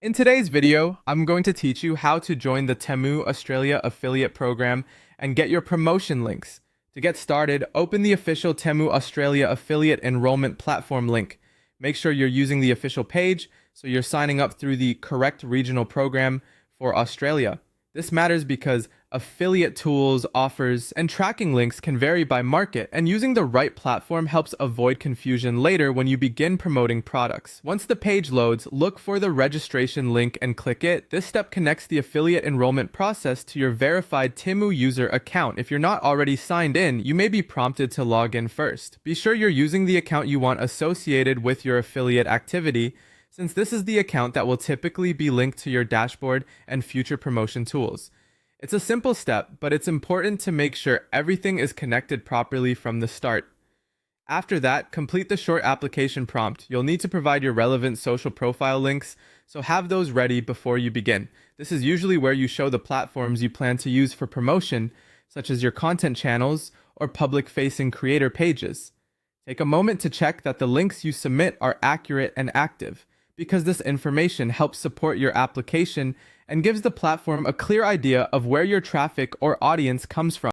In today's video, I'm going to teach you how to join the Temu Australia affiliate program and get your promotion links. To get started, open the official Temu Australia affiliate enrollment platform link. Make sure you're using the official page so you're signing up through the correct regional program for Australia. This matters because affiliate tools, offers, and tracking links can vary by market, and using the right platform helps avoid confusion later when you begin promoting products. Once the page loads, look for the registration link and click it. This step connects the affiliate enrollment process to your verified Temu user account. If you're not already signed in, you may be prompted to log in first. Be sure you're using the account you want associated with your affiliate activity, since this is the account that will typically be linked to your dashboard and future promotion tools. It's a simple step, but it's important to make sure everything is connected properly from the start. After that, complete the short application prompt. You'll need to provide your relevant social profile links, so have those ready before you begin. This is usually where you show the platforms you plan to use for promotion, such as your content channels or public-facing creator pages. Take a moment to check that the links you submit are accurate and active, because this information helps support your application and gives the platform a clear idea of where your traffic or audience comes from.